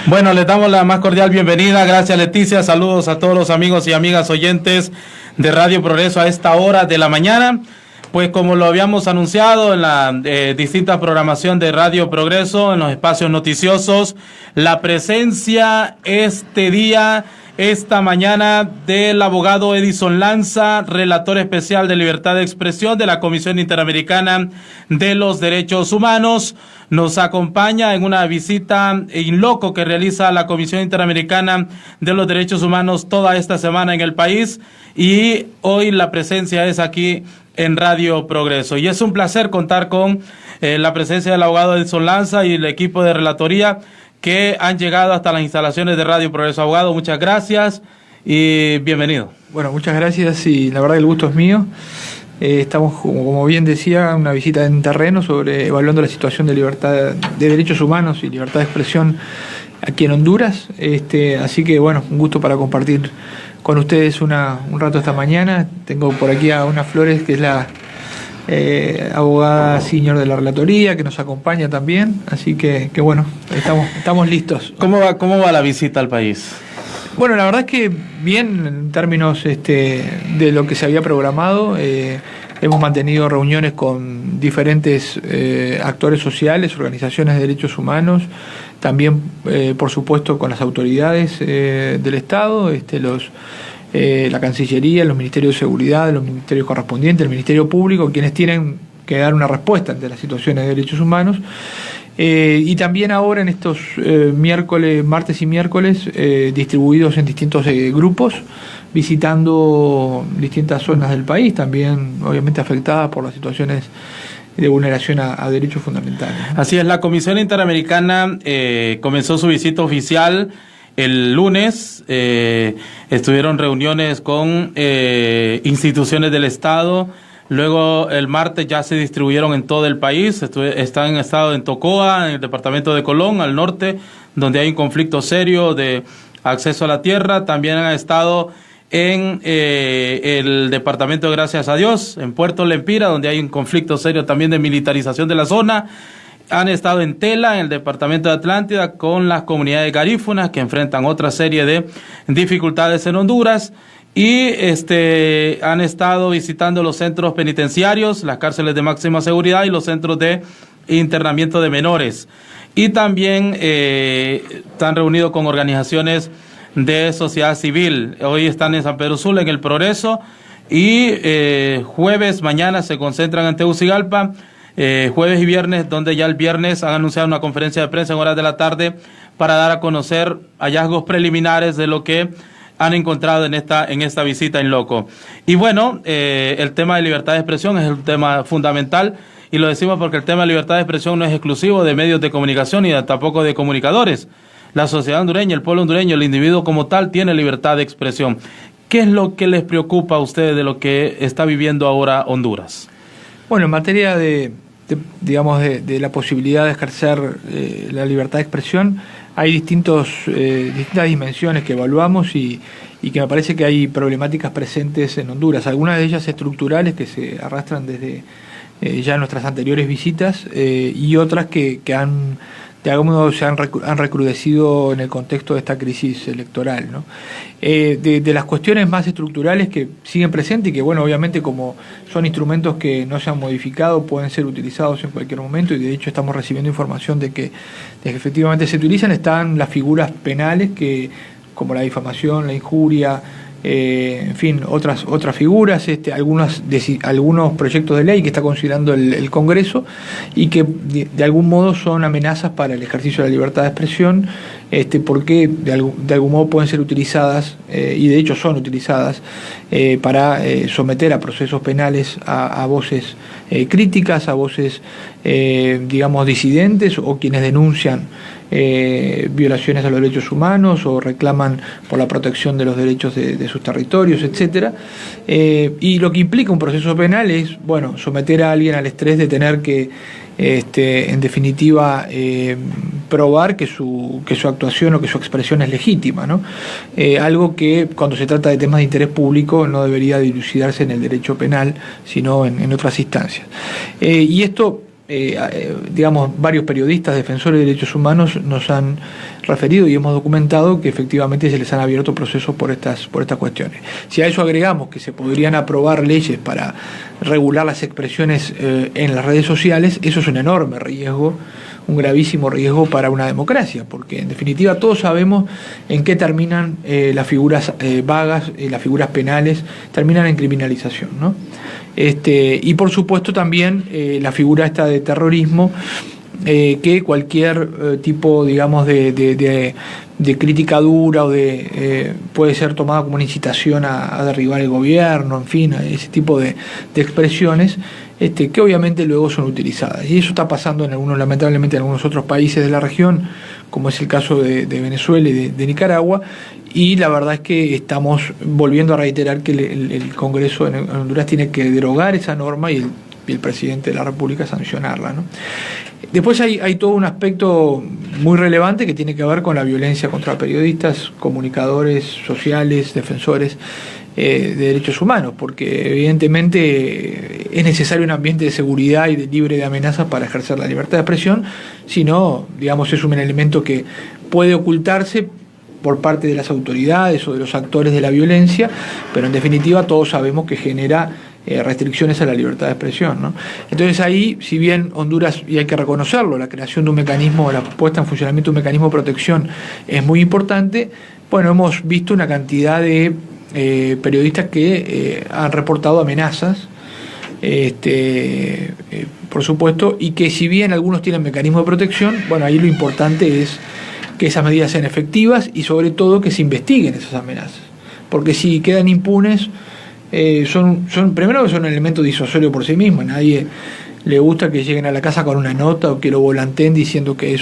Bueno, les damos la más cordial bienvenida. Gracias, Leticia. Saludos a todos los amigos y amigas oyentes de Radio Progreso a esta hora de la mañana. Pues como lo habíamos anunciado en la distinta programación de Radio Progreso, en los espacios noticiosos, la presencia esta mañana del abogado Edison Lanza, relator especial de libertad de expresión de la Comisión Interamericana de los Derechos Humanos. Nos acompaña en una visita in loco que realiza la Comisión Interamericana de los Derechos Humanos toda esta semana en el país, y hoy la presencia es aquí en Radio Progreso. Y es un placer contar con la presencia del abogado Edison Lanza y el equipo de relatoría que han llegado hasta las instalaciones de Radio Progreso. Abogado, muchas gracias y bienvenido. Bueno, muchas gracias y la verdad el gusto es mío. Estamos, como bien decía, una visita en terreno evaluando la situación de libertad de derechos humanos y libertad de expresión aquí en Honduras. Así que bueno, un gusto para compartir con ustedes un rato esta mañana. Tengo por aquí a Una Flores, que es la abogada senior de la relatoría, que nos acompaña también. Así que bueno, estamos listos. ¿Cómo va la visita al país? Bueno, la verdad es que bien, en términos de lo que se había programado. Hemos mantenido reuniones con diferentes actores sociales, organizaciones de derechos humanos, también, por supuesto, con las autoridades del Estado, la Cancillería, los Ministerios de Seguridad, los ministerios correspondientes, el Ministerio Público, quienes tienen que dar una respuesta ante las situaciones de derechos humanos. Y también ahora en estos martes y miércoles, distribuidos en distintos grupos, visitando distintas zonas del país, también obviamente afectadas por las situaciones de vulneración a derechos fundamentales. Así es, la Comisión Interamericana comenzó su visita oficial el lunes. Estuvieron reuniones con instituciones del Estado. Luego el martes ya se distribuyeron en todo el país. Están en Tocoa, en el departamento de Colón, al norte, donde hay un conflicto serio de acceso a la tierra. También han estado en el departamento de Gracias a Dios, en Puerto Lempira, donde hay un conflicto serio también de militarización de la zona. Han estado en Tela, en el departamento de Atlántida, con las comunidades garífunas que enfrentan otra serie de dificultades en Honduras. Y han estado visitando los centros penitenciarios, las cárceles de máxima seguridad y los centros de internamiento de menores. Y también están reunidos con organizaciones de sociedad civil. Hoy están en San Pedro Sula, en El Progreso, y mañana se concentran en Tegucigalpa, jueves y viernes, donde ya el viernes han anunciado una conferencia de prensa en horas de la tarde para dar a conocer hallazgos preliminares de lo que han encontrado en esta visita in loco. Y bueno, el tema de libertad de expresión es un tema fundamental, y lo decimos porque el tema de libertad de expresión no es exclusivo de medios de comunicación ni tampoco de comunicadores. La sociedad hondureña, el pueblo hondureño, el individuo como tal, tiene libertad de expresión. ¿Qué es lo que les preocupa a ustedes de lo que está viviendo ahora Honduras? Bueno, en materia de la posibilidad de ejercer la libertad de expresión, hay distintas dimensiones que evaluamos y que me parece que hay problemáticas presentes en Honduras, algunas de ellas estructurales que se arrastran desde ya nuestras anteriores visitas, y otras que de algún modo han recrudecido en el contexto de esta crisis electoral, ¿no? De las cuestiones más estructurales que siguen presentes y que, bueno, obviamente como son instrumentos que no se han modificado, pueden ser utilizados en cualquier momento, y de hecho estamos recibiendo información de que efectivamente se utilizan, están las figuras penales como la difamación, la injuria, en fin, otras figuras, algunos proyectos de ley que está considerando el Congreso y que de algún modo son amenazas para el ejercicio de la libertad de expresión, porque de algún modo pueden ser utilizadas, y de hecho son utilizadas, para someter a procesos penales a voces críticas, a voces, disidentes, o quienes denuncian violaciones a los derechos humanos o reclaman por la protección de los derechos de sus territorios, etcétera. Y lo que implica un proceso penal es, bueno, someter a alguien al estrés de tener que, en definitiva, probar que su actuación o que su expresión es legítima, ¿no? Algo que cuando se trata de temas de interés público no debería dilucidarse en el derecho penal, sino en otras instancias. Y esto digamos, varios periodistas, defensores de derechos humanos nos han referido y hemos documentado que efectivamente se les han abierto procesos por estas cuestiones. Si a eso agregamos que se podrían aprobar leyes para regular las expresiones en las redes sociales, eso es un enorme riesgo, un gravísimo riesgo para una democracia, porque en definitiva todos sabemos en qué terminan las figuras vagas, las figuras penales, terminan en criminalización, ¿no? Y por supuesto también la figura esta de terrorismo, que cualquier tipo, digamos, de crítica dura o puede ser tomada como una incitación a derribar el gobierno, en fin, a ese tipo de expresiones, que obviamente luego son utilizadas. Y eso está pasando lamentablemente en algunos otros países de la región, como es el caso de Venezuela y de Nicaragua, y la verdad es que estamos volviendo a reiterar que el Congreso en Honduras tiene que derogar esa norma y el presidente de la República sancionarla, ¿no? Después hay todo un aspecto muy relevante que tiene que ver con la violencia contra periodistas, comunicadores sociales, defensores de derechos humanos, porque evidentemente es necesario un ambiente de seguridad y libre de amenazas para ejercer la libertad de expresión, si no, digamos, es un elemento que puede ocultarse por parte de las autoridades o de los actores de la violencia, pero en definitiva todos sabemos que genera restricciones a la libertad de expresión, ¿no? Entonces ahí, si bien Honduras, y hay que reconocerlo, la creación de un mecanismo, la puesta en funcionamiento de un mecanismo de protección es muy importante, bueno, hemos visto una cantidad de periodistas que han reportado amenazas, por supuesto, y que si bien algunos tienen mecanismos de protección, bueno, ahí lo importante es que esas medidas sean efectivas y sobre todo que se investiguen esas amenazas, porque si quedan impunes, primero que son un elemento disuasorio por sí mismo. Nadie le gusta que lleguen a la casa con una nota o que lo volanteen diciendo que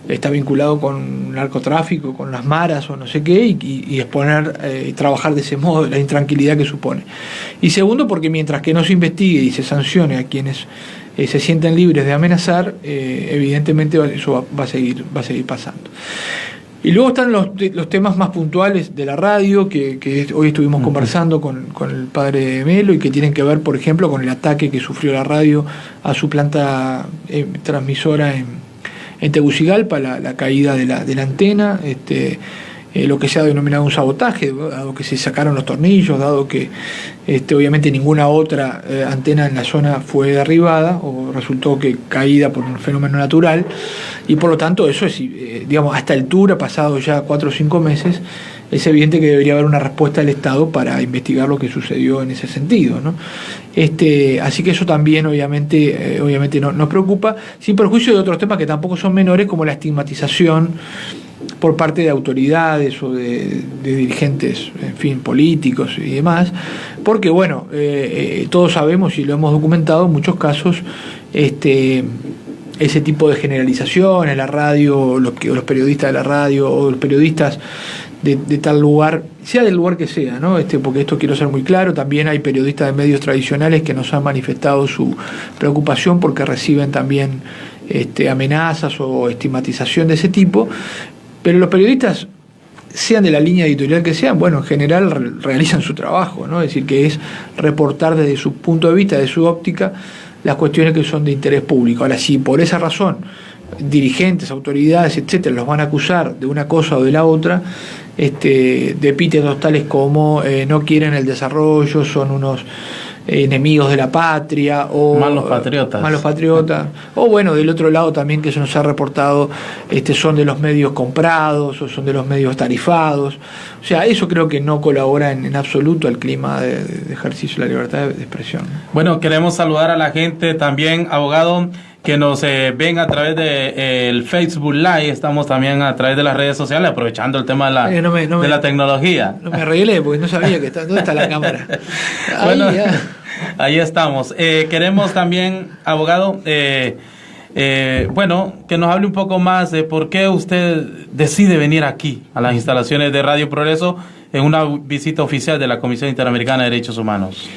está vinculado con narcotráfico, con las maras o no sé qué, y exponer, trabajar de ese modo, la intranquilidad que supone. Y segundo, porque mientras que no se investigue y se sancione a quienes se sienten libres de amenazar, evidentemente eso va a seguir pasando. Y luego están los temas más puntuales de la radio, que hoy estuvimos conversando con el padre Melo, y que tienen que ver, por ejemplo, con el ataque que sufrió la radio a su planta transmisora en Tegucigalpa, la caída de la antena, lo que se ha denominado un sabotaje, dado que se sacaron los tornillos, dado que obviamente ninguna otra antena en la zona fue derribada o resultó que caída por un fenómeno natural, y por lo tanto eso es, digamos, a esta altura, pasado ya 4 o 5 meses, es evidente que debería haber una respuesta del Estado para investigar lo que sucedió en ese sentido, ¿no? Así que eso también obviamente nos preocupa, sin perjuicio de otros temas que tampoco son menores, como la estigmatización por parte de autoridades o de dirigentes, en fin, políticos y demás, porque bueno, todos sabemos y lo hemos documentado en muchos casos, ese tipo de generalización en la radio, los periodistas de la radio o los periodistas de tal lugar, sea del lugar que sea, ¿no? Porque esto quiero ser muy claro, también hay periodistas de medios tradicionales que nos han manifestado su preocupación porque reciben también amenazas o estigmatización de ese tipo, pero los periodistas, sean de la línea editorial que sean, bueno, en general realizan su trabajo, ¿no? Es decir, que es reportar desde su punto de vista, de su óptica, las cuestiones que son de interés público. Ahora, si por esa razón dirigentes, autoridades, etcétera, los van a acusar de una cosa o de la otra, de epítetos tales como no quieren el desarrollo, son unos enemigos de la patria o malos patriotas, o bueno, del otro lado también que se nos ha reportado son de los medios comprados o son de los medios tarifados, o sea, eso creo que no colabora en absoluto al clima de ejercicio de la libertad de expresión. Bueno, queremos saludar a la gente también, abogado, que nos ven a través de el Facebook Live, estamos también a través de las redes sociales, aprovechando el tema de la tecnología. No me arreglé porque no sabía dónde está la cámara. Bueno, ahí estamos. Queremos también, abogado, bueno, que nos hable un poco más de por qué usted decide venir aquí, a las instalaciones de Radio Progreso, en una visita oficial de la Comisión Interamericana de Derechos Humanos.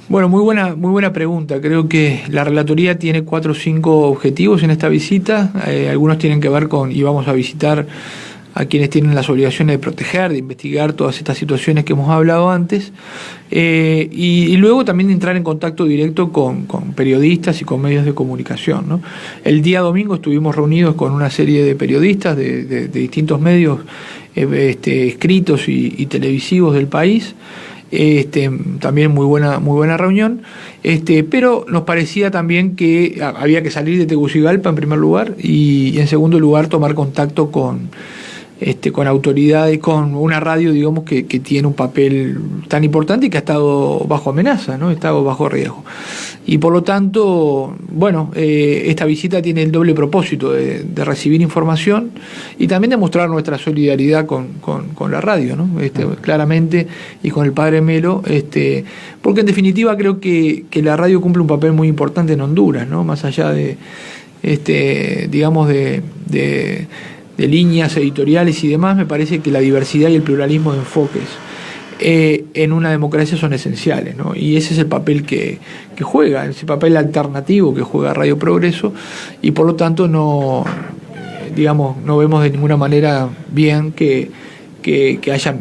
Bueno, muy buena pregunta. Creo que la relatoría tiene 4 o 5 objetivos en esta visita. Algunos tienen que ver y vamos a visitar a quienes tienen las obligaciones de proteger, de investigar todas estas situaciones que hemos hablado antes. Y luego también entrar en contacto directo con periodistas y con medios de comunicación, ¿no? El día domingo estuvimos reunidos con una serie de periodistas de distintos medios escritos y televisivos del país. También muy buena reunión, pero nos parecía también que había que salir de Tegucigalpa en primer lugar y en segundo lugar tomar contacto con autoridades, con una radio, digamos, que tiene un papel tan importante y que ha estado bajo amenaza, ¿no? Ha estado bajo riesgo. Y por lo tanto, bueno, esta visita tiene el doble propósito de recibir información y también de mostrar nuestra solidaridad con la radio, ¿no? Claramente, y con el padre Melo, porque en definitiva creo que la radio cumple un papel muy importante en Honduras, ¿no? Más allá de digamos, de líneas editoriales y demás, me parece que la diversidad y el pluralismo de enfoques en una democracia son esenciales, ¿no? Y ese es el papel que juega, ese papel alternativo que juega Radio Progreso, y por lo tanto no vemos de ninguna manera bien que haya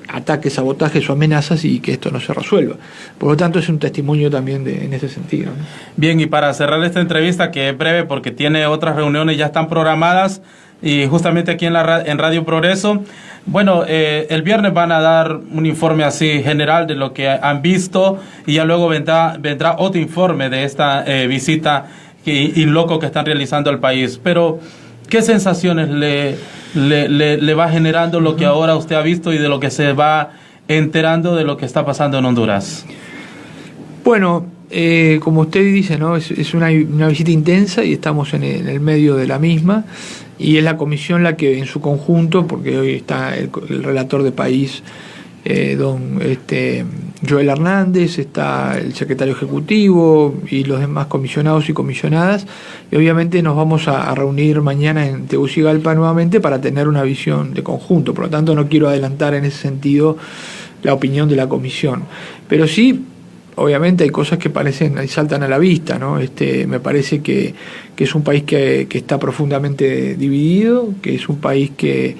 ataques, sabotajes o amenazas y que esto no se resuelva. Por lo tanto, es un testimonio también en ese sentido, ¿no? Bien, y para cerrar esta entrevista, que es breve porque tiene otras reuniones ya están programadas, y justamente aquí en Radio Progreso, bueno, el viernes van a dar un informe así general de lo que han visto, y ya luego vendrá otro informe de esta visita in loco que están realizando al país. Pero, ¿qué sensaciones le va generando lo que ahora usted ha visto y de lo que se va enterando de lo que está pasando en Honduras? Bueno, como usted dice, ¿no? Es una visita intensa y estamos en el medio de la misma, y es la comisión la que en su conjunto, porque hoy está el relator de país, don Joel Hernández, está el secretario ejecutivo y los demás comisionados y comisionadas, y obviamente nos vamos a reunir mañana en Tegucigalpa nuevamente para tener una visión de conjunto. Por lo tanto, no quiero adelantar en ese sentido la opinión de la comisión, pero sí, obviamente hay cosas que saltan a la vista, ¿no? Me parece que es un país que está profundamente dividido, que es un país que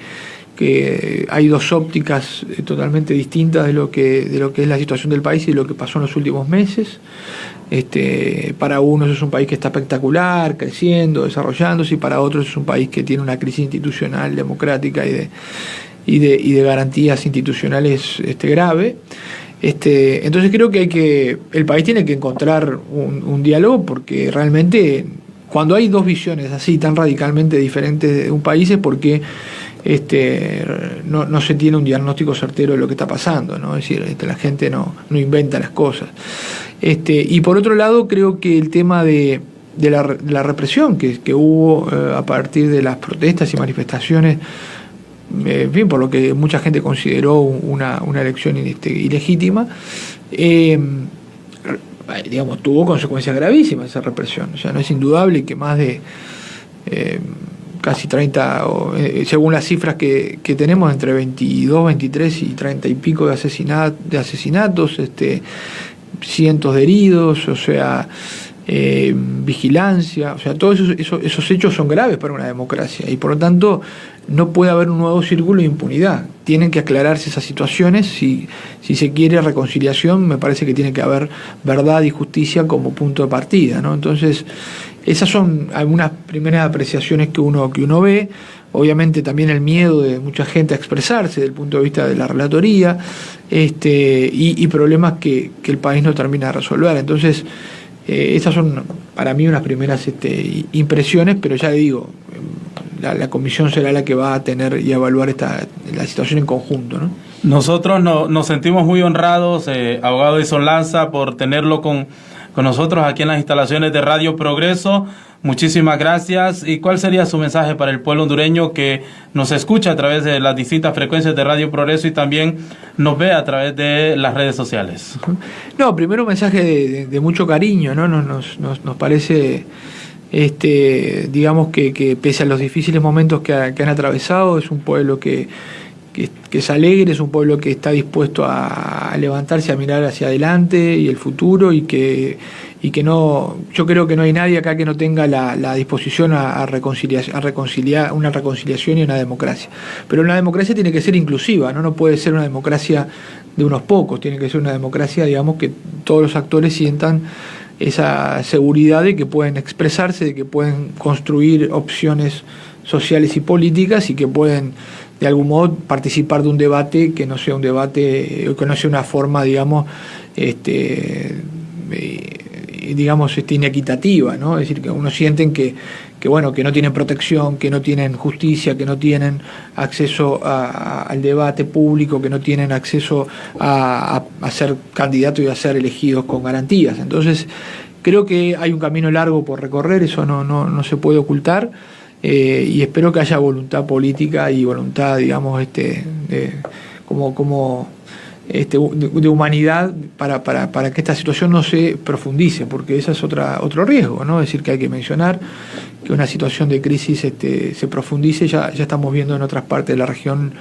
hay dos ópticas totalmente distintas de lo que es la situación del país y de lo que pasó en los últimos meses. Para unos es un país que está espectacular, creciendo, desarrollándose, y para otros es un país que tiene una crisis institucional, democrática y de garantías institucionales grave. Entonces creo que el país tiene que encontrar un diálogo, porque realmente cuando hay dos visiones así tan radicalmente diferentes de un país es porque no se tiene un diagnóstico certero de lo que está pasando, ¿no? Es decir, la gente no inventa las cosas. Y por otro lado, creo que el tema de la represión que hubo a partir de las protestas y manifestaciones, en fin, por lo que mucha gente consideró una elección ilegítima, tuvo consecuencias gravísimas esa represión. O sea, no es indudable que más de casi 30, según las cifras que tenemos, entre 22, 23 y 30 y pico de asesinatos, cientos de heridos, o sea, vigilancia, o sea, todos esos hechos son graves para una democracia, y por lo tanto no puede haber un nuevo círculo de impunidad. Tienen que aclararse esas situaciones. Si se quiere reconciliación, me parece que tiene que haber verdad y justicia como punto de partida, ¿no? Entonces, esas son algunas primeras apreciaciones que uno ve. Obviamente también el miedo de mucha gente a expresarse desde el punto de vista de la relatoría, y problemas que el país no termina de resolver. Entonces, estas son para mí unas primeras impresiones, pero ya digo, la comisión será la que va a tener y a evaluar la situación en conjunto, ¿no? Nosotros nos sentimos muy honrados, abogado Edson Lanza, por tenerlo con nosotros aquí en las instalaciones de Radio Progreso. Muchísimas gracias. ¿Y cuál sería su mensaje para el pueblo hondureño que nos escucha a través de las distintas frecuencias de Radio Progreso y también nos ve a través de las redes sociales? No, primero un mensaje de mucho cariño, ¿no? Nos parece, digamos que pese a los difíciles momentos que han atravesado, es un pueblo que es alegre, es un pueblo que está dispuesto a levantarse, a mirar hacia adelante y el futuro, y que que no, yo creo que no hay nadie acá que no tenga la disposición a reconciliar, una reconciliación y una democracia. Pero una democracia tiene que ser inclusiva, ¿no? No puede ser una democracia de unos pocos, tiene que ser una democracia, digamos, que todos los actores sientan esa seguridad de que pueden expresarse, de que pueden construir opciones sociales y políticas y que pueden de algún modo participar de un debate que no sea un debate, que no sea una forma, digamos, inequitativa, ¿no? Es decir, que uno sienten que bueno, que no tienen protección, que no tienen justicia, que no tienen acceso al debate público, que no tienen acceso a ser candidatos y a ser elegidos con garantías. Entonces, creo que hay un camino largo por recorrer, eso no se puede ocultar, y espero que haya voluntad política y voluntad, digamos, de humanidad para que esta situación no se profundice, porque ese es otro riesgo, ¿no? Es decir, que hay que mencionar que una situación de crisis se profundice. Ya estamos viendo en otras partes de la región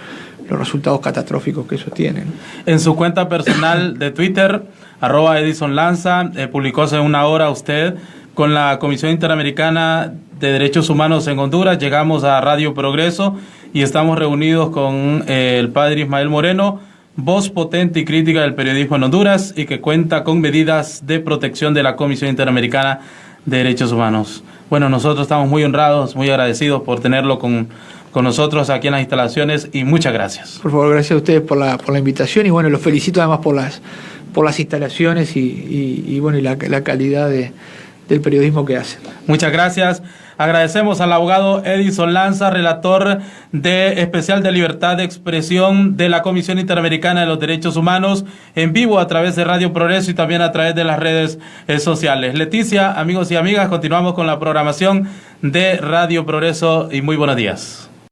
los resultados catastróficos que eso tiene, ¿no? En su cuenta personal de Twitter, @EdisonLanza, publicó hace una hora usted: con la Comisión Interamericana de Derechos Humanos en Honduras llegamos a Radio Progreso y estamos reunidos con el padre Ismael Moreno, voz potente y crítica del periodismo en Honduras y que cuenta con medidas de protección de la Comisión Interamericana de Derechos Humanos. Bueno, nosotros estamos muy honrados, muy agradecidos por tenerlo con nosotros aquí en las instalaciones y muchas gracias. Por favor, gracias a ustedes por la invitación y bueno, los felicito además por las instalaciones y la calidad del periodismo que hacen. Muchas gracias. Agradecemos al abogado Edison Lanza, relator especial de libertad de expresión de la Comisión Interamericana de los Derechos Humanos, en vivo a través de Radio Progreso y también a través de las redes sociales. Leticia, amigos y amigas, continuamos con la programación de Radio Progreso y muy buenos días.